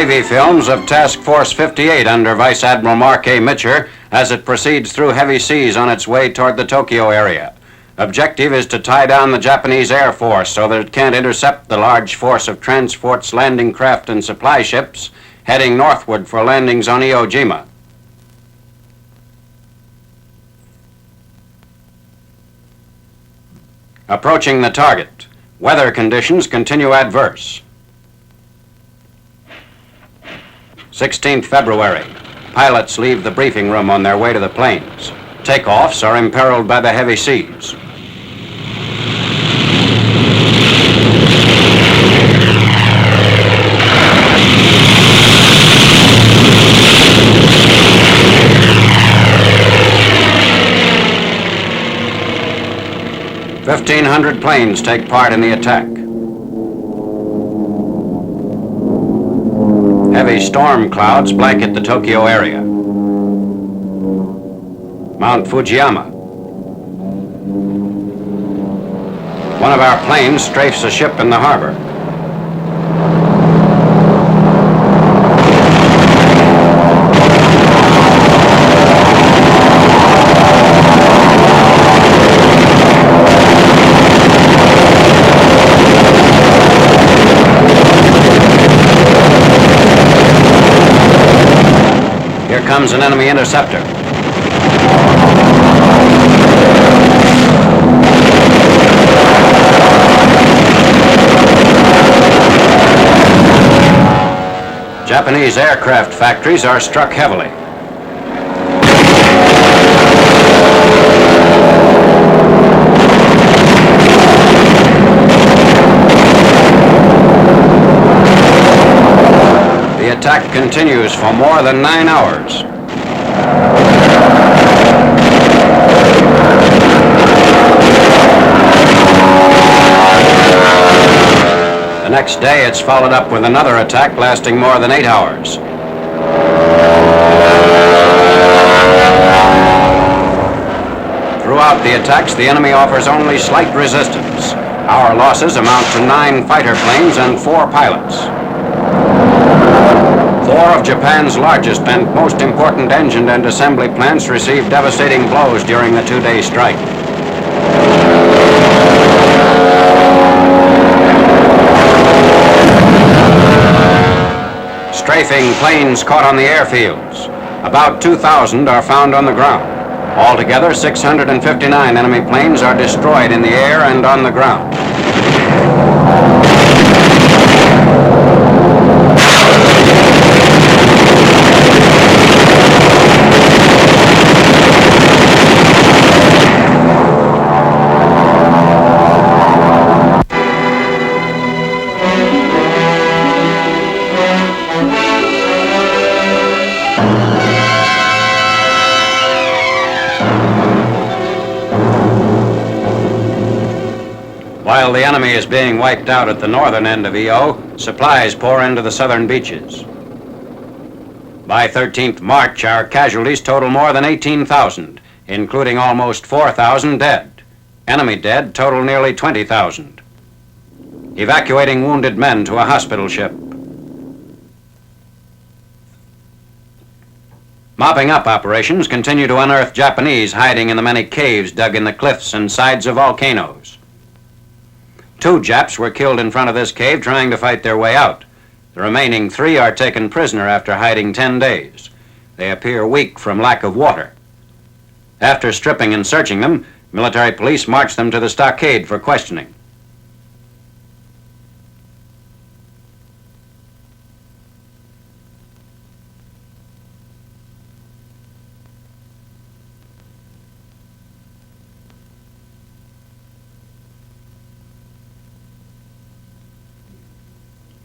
Navy films of Task Force 58 under Vice Admiral Mark A. Mitcher as it proceeds through heavy seas on its way toward the Tokyo area. Objective is to tie down the Japanese Air Force so that it can't intercept the large force of transports, landing craft, and supply ships heading northward for landings on Iwo Jima. Approaching the target. Weather conditions continue adverse. 16th February. Pilots leave the briefing room on their way to the planes. Takeoffs are imperiled by the heavy seas. "1,500 planes take part in the attack. Heavy storm clouds blanket the Tokyo area. Mount Fujiyama. One of our planes strafes a ship in the harbor. Here comes an enemy interceptor. Japanese aircraft factories are struck heavily. The attack continues for more than 9 hours. The next day, it's followed up with another attack lasting more than 8 hours. Throughout the attacks, the enemy offers only slight resistance. Our losses amount to 9 fighter planes and 4 pilots. 4 of Japan's largest and most important engine and assembly plants received devastating blows during the 2-day strike. Strafing planes caught on the airfields. About 2,000 are found on the ground. Altogether, 659 enemy planes are destroyed in the air and on the ground. While the enemy is being wiped out at the northern end of Iwo, supplies pour into the southern beaches. By 13th March, our casualties total more than 18,000, including almost 4,000 dead. Enemy dead total nearly 20,000. Evacuating wounded men to a hospital ship. Mopping up operations continue to unearth Japanese hiding in the many caves dug in the cliffs and sides of volcanoes. 2 Japs were killed in front of this cave trying to fight their way out. The remaining 3 are taken prisoner after hiding 10 days. They appear weak from lack of water. After stripping and searching them, military police march them to the stockade for questioning.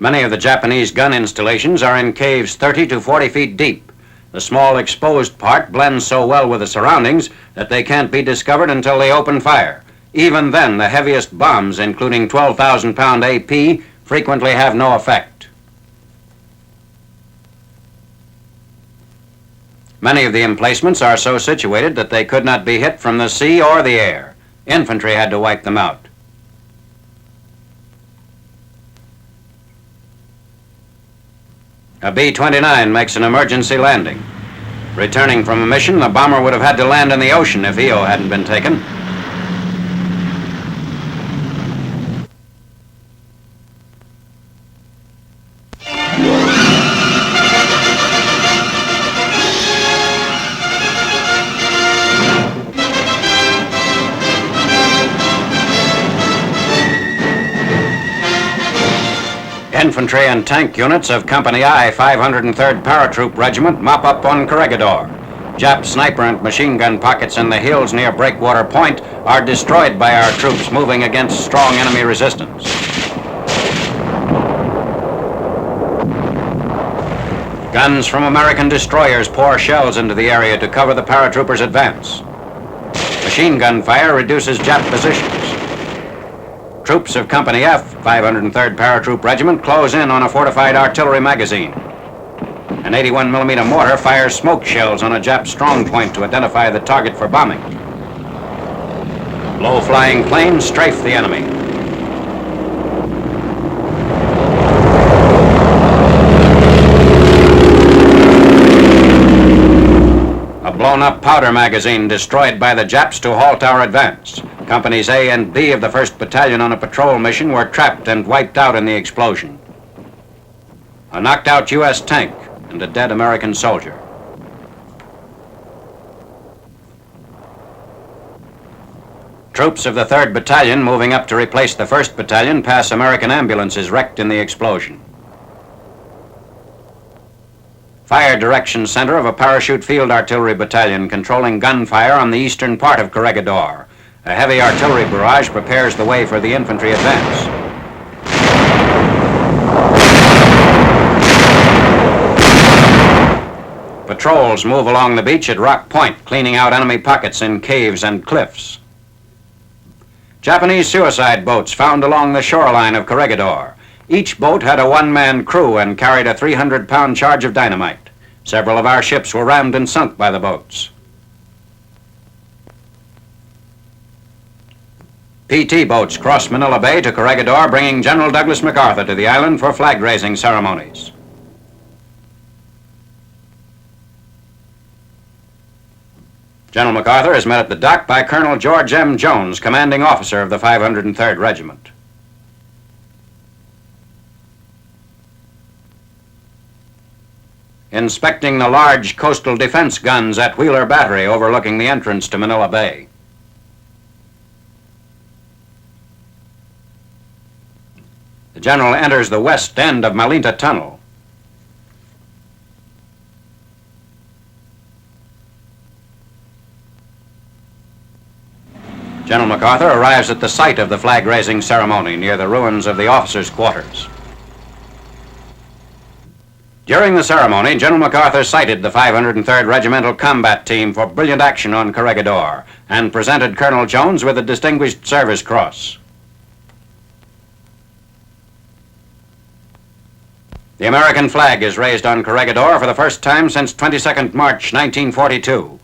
Many of the Japanese gun installations are in caves 30 to 40 feet deep. The small exposed part blends so well with the surroundings that they can't be discovered until they open fire. Even then, the heaviest bombs, including 12,000-pound AP, frequently have no effect. Many of the emplacements are so situated that they could not be hit from the sea or the air. Infantry had to wipe them out. A B-29 makes an emergency landing. Returning from a mission, the bomber would have had to land in the ocean if Iwo hadn't been taken. Infantry and tank units of Company I, 503rd Paratroop Regiment mop up on Corregidor. Jap sniper and machine gun pockets in the hills near Breakwater Point are destroyed by our troops moving against strong enemy resistance. Guns from American destroyers pour shells into the area to cover the paratroopers' advance. Machine gun fire reduces Jap positions. Troops of Company F, 503rd Paratroop Regiment, close in on a fortified artillery magazine. An 81mm mortar fires smoke shells on a Jap strong point to identify the target for bombing. Low-flying planes strafe the enemy. A blown-up powder magazine destroyed by the Japs to halt our advance. Companies A and B of the 1st Battalion on a patrol mission were trapped and wiped out in the explosion. A knocked-out U.S. tank and a dead American soldier. Troops of the 3rd Battalion moving up to replace the 1st Battalion pass American ambulances wrecked in the explosion. Fire Direction Center of a Parachute Field Artillery Battalion controlling gunfire on the eastern part of Corregidor. A heavy artillery barrage prepares the way for the infantry advance. Patrols move along the beach at Rock Point, cleaning out enemy pockets in caves and cliffs. Japanese suicide boats found along the shoreline of Corregidor. Each boat had a one-man crew and carried a 300-pound charge of dynamite. Several of our ships were rammed and sunk by the boats. PT boats cross Manila Bay to Corregidor, bringing General Douglas MacArthur to the island for flag-raising ceremonies. General MacArthur is met at the dock by Colonel George M. Jones, commanding officer of the 503rd Regiment. Inspecting the large coastal defense guns at Wheeler Battery overlooking the entrance to Manila Bay. The General enters the west end of Malinta Tunnel. General MacArthur arrives at the site of the flag-raising ceremony near the ruins of the officers' quarters. During the ceremony, General MacArthur cited the 503rd Regimental Combat Team for brilliant action on Corregidor and presented Colonel Jones with a Distinguished Service Cross. The American flag is raised on Corregidor for the first time since 22nd March 1942.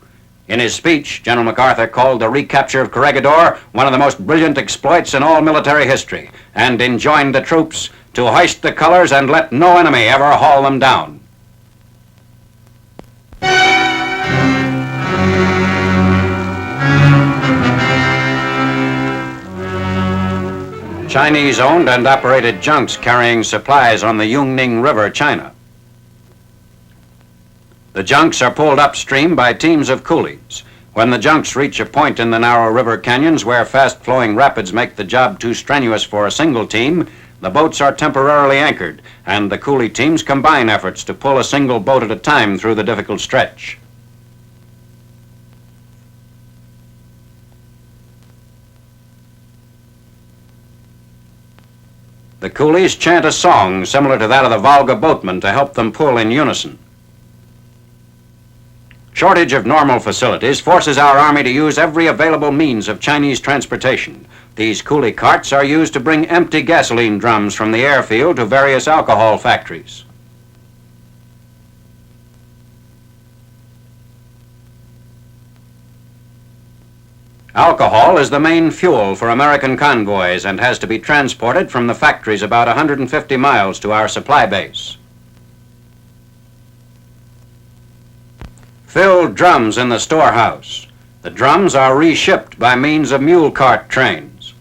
In his speech, General MacArthur called the recapture of Corregidor one of the most brilliant exploits in all military history and enjoined the troops to hoist the colors and let no enemy ever haul them down. Chinese-owned and operated junks carrying supplies on the Yunning River, China. The junks are pulled upstream by teams of coolies. When the junks reach a point in the narrow river canyons where fast-flowing rapids make the job too strenuous for a single team, the boats are temporarily anchored, and the coolie teams combine efforts to pull a single boat at a time through the difficult stretch. The coolies chant a song similar to that of the Volga boatmen to help them pull in unison. Shortage of normal facilities forces our Army to use every available means of Chinese transportation. These coolie carts are used to bring empty gasoline drums from the airfield to various alcohol factories. Alcohol is the main fuel for American convoys and has to be transported from the factories about 150 miles to our supply base. Filled drums in the storehouse. The drums are reshipped by means of mule-cart trains.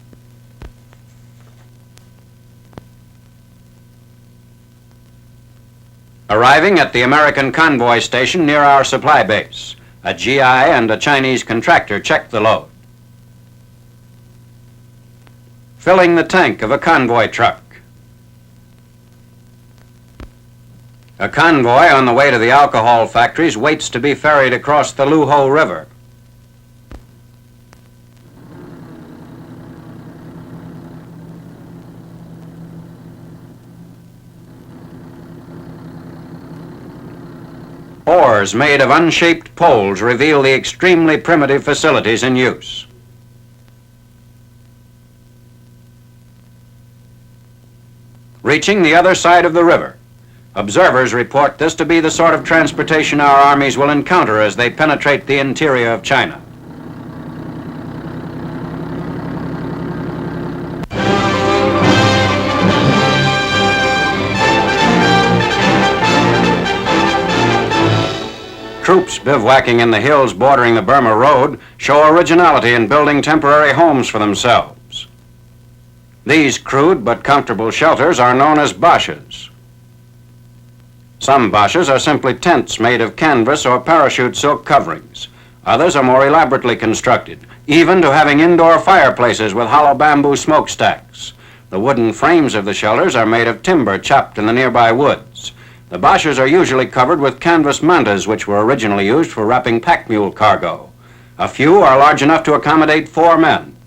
Arriving at the American convoy station near our supply base, a GI and a Chinese contractor check the load. Filling the tank of a convoy truck. A convoy on the way to the alcohol factories waits to be ferried across the Luo River. Oars made of unshaped poles reveal the extremely primitive facilities in use. Reaching the other side of the river, observers report this to be the sort of transportation our armies will encounter as they penetrate the interior of China. Troops bivouacking in the hills bordering the Burma Road show originality in building temporary homes for themselves. These crude but comfortable shelters are known as bashas. Some bashas are simply tents made of canvas or parachute silk coverings. Others are more elaborately constructed, even to having indoor fireplaces with hollow bamboo smokestacks. The wooden frames of the shelters are made of timber chopped in the nearby woods. The bashas are usually covered with canvas mantas, which were originally used for wrapping pack mule cargo. A few are large enough to accommodate 4 men.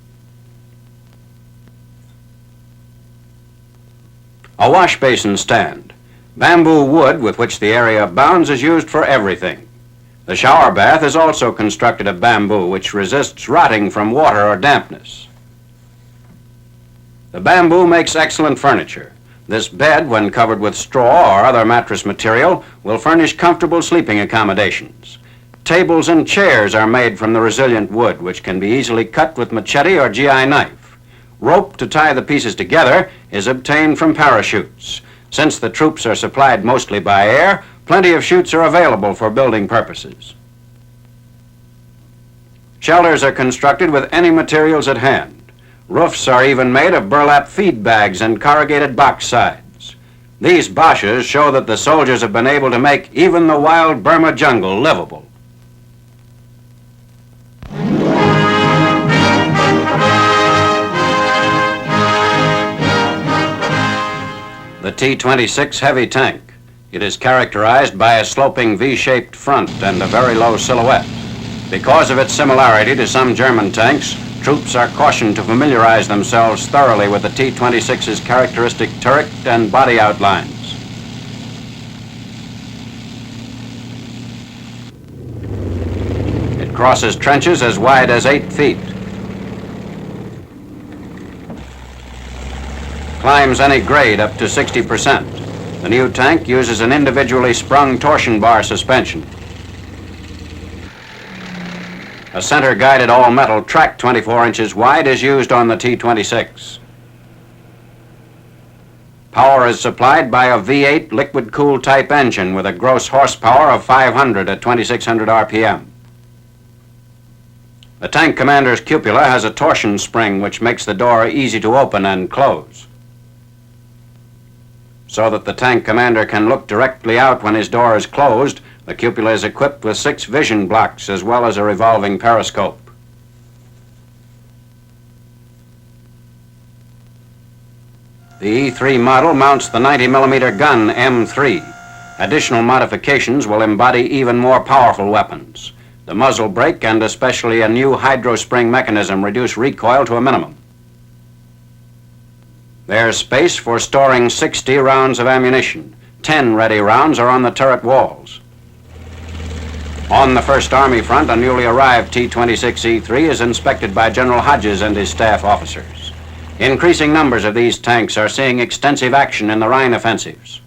A wash basin stand. Bamboo wood with which the area abounds is used for everything. The shower bath is also constructed of bamboo, which resists rotting from water or dampness. The bamboo makes excellent furniture. This bed, when covered with straw or other mattress material, will furnish comfortable sleeping accommodations. Tables and chairs are made from the resilient wood, which can be easily cut with machete or GI knife. Rope to tie the pieces together is obtained from parachutes. Since the troops are supplied mostly by air, plenty of chutes are available for building purposes. Shelters are constructed with any materials at hand. Roofs are even made of burlap feed bags and corrugated box sides. These bashas show that the soldiers have been able to make even the wild Burma jungle livable. The T-26 heavy tank. It is characterized by a sloping V-shaped front and a very low silhouette. Because of its similarity to some German tanks, troops are cautioned to familiarize themselves thoroughly with the T-26's characteristic turret and body outlines. It crosses trenches as wide as 8 feet. Climbs any grade up to 60%. The new tank uses an individually sprung torsion bar suspension. A center-guided all-metal track 24 inches wide is used on the T-26. Power is supplied by a V8 liquid-cooled type engine with a gross horsepower of 500 at 2600 RPM. The tank commander's cupola has a torsion spring which makes the door easy to open and close, so that the tank commander can look directly out when his door is closed. The cupola is equipped with 6 vision blocks as well as a revolving periscope. The E3 model mounts the 90mm gun M3. Additional modifications will embody even more powerful weapons. The muzzle brake and especially a new hydrospring mechanism reduce recoil to a minimum. There's space for storing 60 rounds of ammunition. 10 ready rounds are on the turret walls. On the First Army front, a newly arrived T-26E3 is inspected by General Hodges and his staff officers. Increasing numbers of these tanks are seeing extensive action in the Rhine offensives.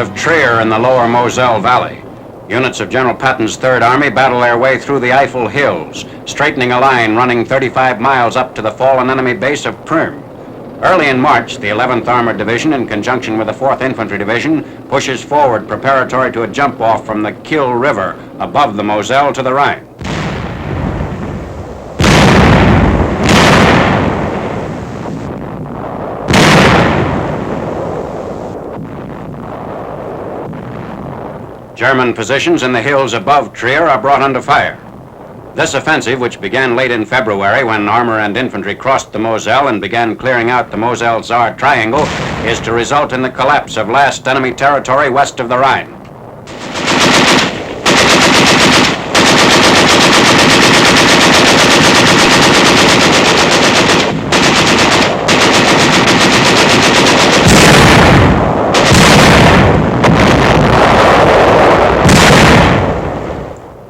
of Trier in the lower Moselle Valley. Units of General Patton's Third Army battle their way through the Eifel Hills, straightening a line running 35 miles up to the fallen enemy base of Prüm. Early in March, the 11th Armored Division, in conjunction with the 4th Infantry Division, pushes forward preparatory to a jump-off from the Luo River above the Moselle to the Rhine. German positions in the hills above Trier are brought under fire. This offensive, which began late in February when armor and infantry crossed the Moselle and began clearing out the Moselle-Saar Triangle, is to result in the collapse of last enemy territory west of the Rhine.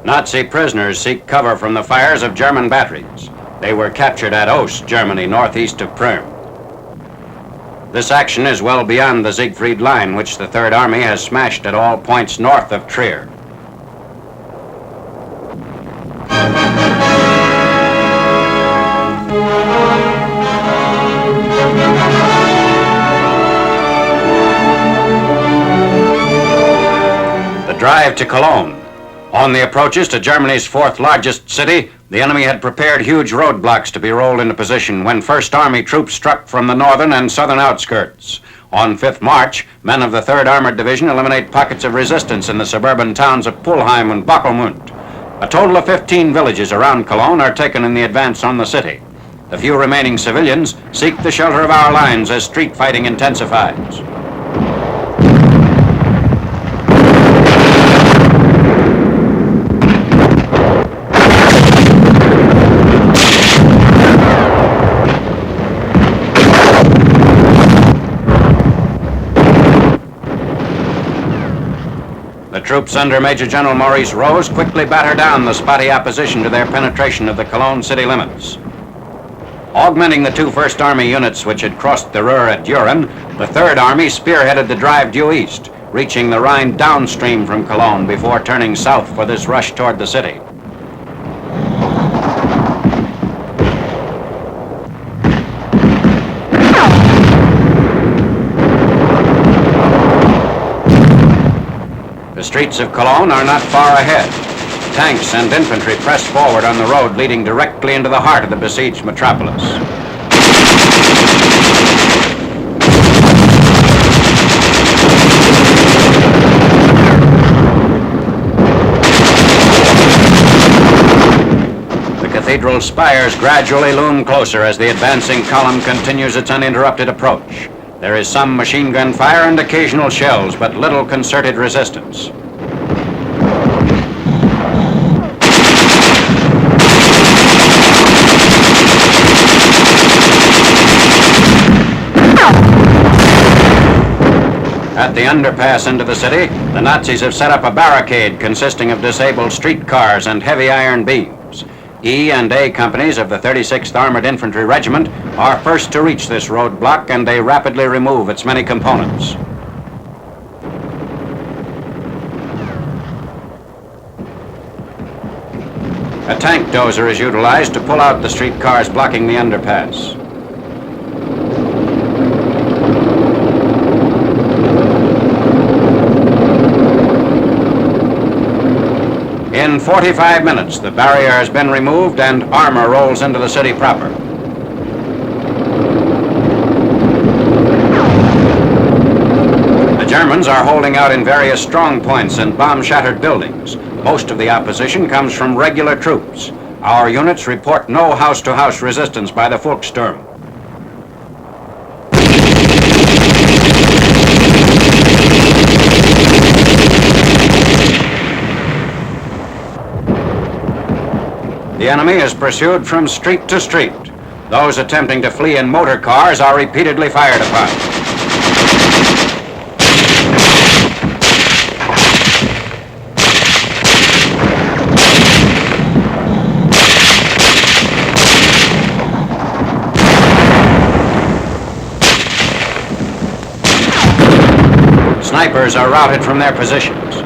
Nazi prisoners seek cover from the fires of German batteries. They were captured at Ost, Germany, northeast of Prüm. This action is well beyond the Siegfried Line, which the Third Army has smashed at all points north of Trier. The drive to Cologne. On the approaches to Germany's fourth largest city, the enemy had prepared huge roadblocks to be rolled into position when First Army troops struck from the northern and southern outskirts. On 5th March, men of the 3rd Armored Division eliminate pockets of resistance in the suburban towns of Pulheim and Bokelmund. A total of 15 villages around Cologne are taken in the advance on the city. The few remaining civilians seek the shelter of our lines as street fighting intensifies. The troops under Major General Maurice Rose quickly batter down the spotty opposition to their penetration of the Cologne city limits. Augmenting the two First Army units which had crossed the Ruhr at Düren, the Third Army spearheaded the drive due east, reaching the Rhine downstream from Cologne before turning south for this rush toward the city. The streets of Cologne are not far ahead. Tanks and infantry press forward on the road leading directly into the heart of the besieged metropolis. The cathedral spires gradually loom closer as the advancing column continues its uninterrupted approach. There is some machine gun fire and occasional shells, but little concerted resistance. At the underpass into the city, the Nazis have set up a barricade consisting of disabled streetcars and heavy iron beams. E and A companies of the 36th Armored Infantry Regiment are first to reach this roadblock, and they rapidly remove its many components. A tank dozer is utilized to pull out the streetcars blocking the underpass. In 45 minutes, the barrier has been removed and armor rolls into the city proper. The Germans are holding out in various strong points and bomb-shattered buildings. Most of the opposition comes from regular troops. Our units report no house-to-house resistance by the Volkssturm. The enemy is pursued from street to street. Those attempting to flee in motor cars are repeatedly fired upon. Snipers are routed from their positions.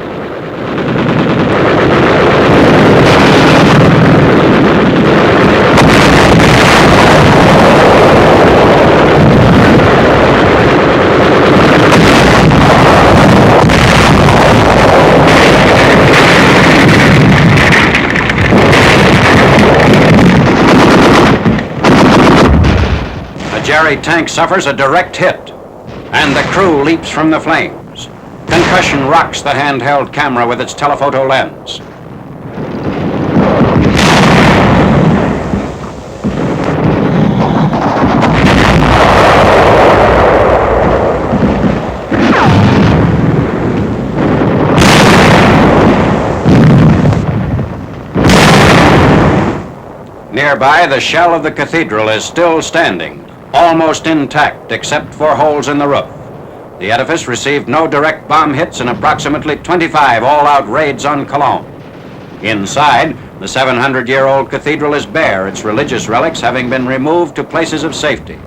Jerry tank suffers a direct hit, and the crew leaps from the flames. Concussion rocks the handheld camera with its telephoto lens. Nearby, the shell of the cathedral is still standing, almost intact except for holes in the roof. The edifice received no direct bomb hits in approximately 25 all-out raids on Cologne. Inside, the 700-year-old cathedral is bare, its religious relics having been removed to places of safety.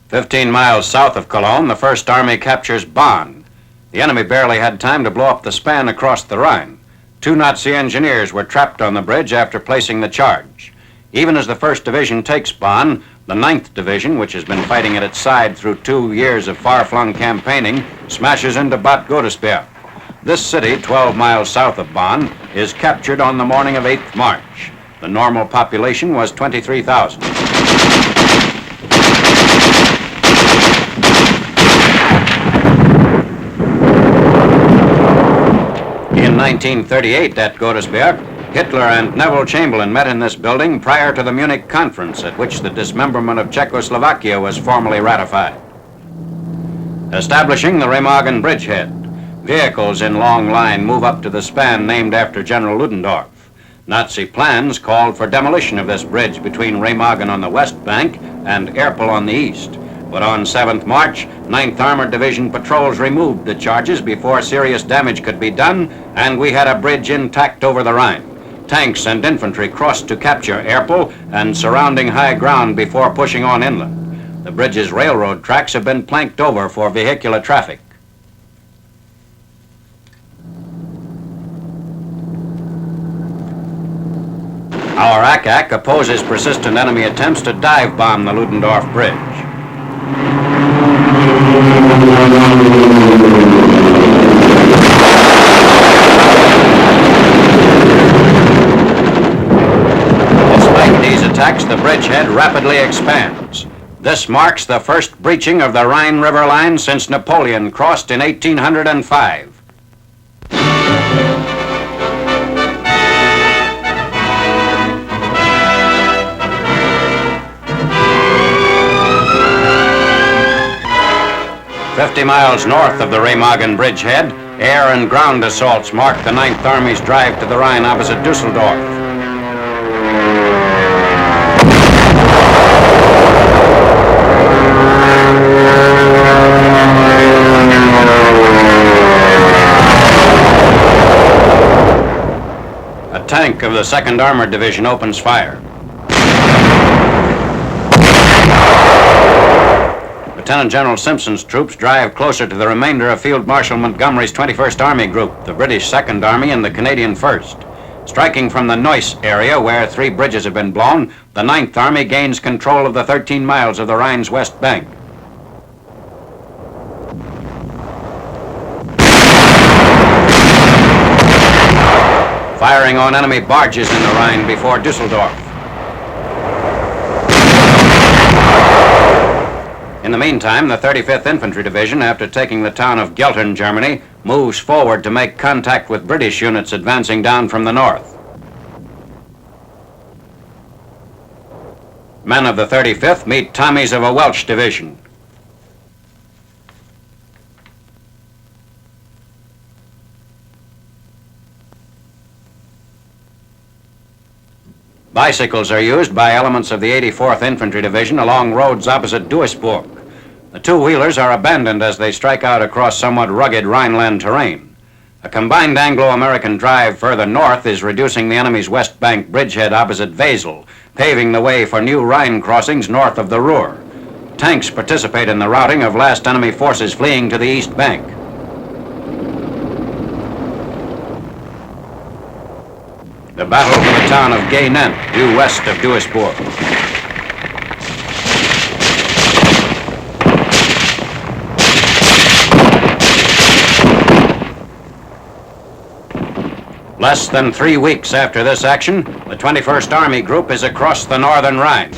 15 miles south of Cologne, the First Army captures Bonn. The enemy barely had time to blow up the span across the Rhine. 2 Nazi engineers were trapped on the bridge after placing the charge. Even as the 1st Division takes Bonn, the 9th Division, which has been fighting at its side through 2 years of far-flung campaigning, smashes into Bad Godesberg. This city, 12 miles south of Bonn, is captured on the morning of 8th March. The normal population was 23,000. In 1938 at Godesberg, Hitler and Neville Chamberlain met in this building prior to the Munich Conference, at which the dismemberment of Czechoslovakia was formally ratified. Establishing the Remagen bridgehead, vehicles in long line move up to the span named after General Ludendorff. Nazi plans called for demolition of this bridge between Remagen on the west bank and Erpel on the east. But on 7th March, 9th Armored Division patrols removed the charges before serious damage could be done, and we had a bridge intact over the Rhine. Tanks and infantry crossed to capture Erpel and surrounding high ground before pushing on inland. The bridge's railroad tracks have been planked over for vehicular traffic. Our ACAC opposes persistent enemy attempts to dive bomb the Ludendorff Bridge. Despite these attacks, the bridgehead rapidly expands. This marks the first breaching of the Rhine River line since Napoleon crossed in 1805. "50 miles north of the Remagen bridgehead, air and ground assaults mark the 9th Army's drive to the Rhine opposite Dusseldorf. A tank of the 2nd Armored Division opens fire. Lieutenant General Simpson's troops drive closer to the remainder of Field Marshal Montgomery's 21st Army Group, the British 2nd Army and the Canadian 1st. Striking from the Neuss area, where 3 bridges have been blown, the 9th Army gains control of the 13 miles of the Rhine's west bank. Firing on enemy barges in the Rhine before Dusseldorf. In the meantime, the 35th Infantry Division, after taking the town of Geltern, Germany, moves forward to make contact with British units advancing down from the north. Men of the 35th meet Tommies of a Welsh division. Bicycles are used by elements of the 84th Infantry Division along roads opposite Duisburg. The 2-wheelers are abandoned as they strike out across somewhat rugged Rhineland terrain. A combined Anglo-American drive further north is reducing the enemy's west bank bridgehead opposite Wesel, paving the way for new Rhine crossings north of the Ruhr. Tanks participate in the routing of last enemy forces fleeing to the east bank. The battle for the town of Gay-Nen, due west of Duisburg. Less than 3 weeks after this action, the 21st Army Group is across the northern Rhine.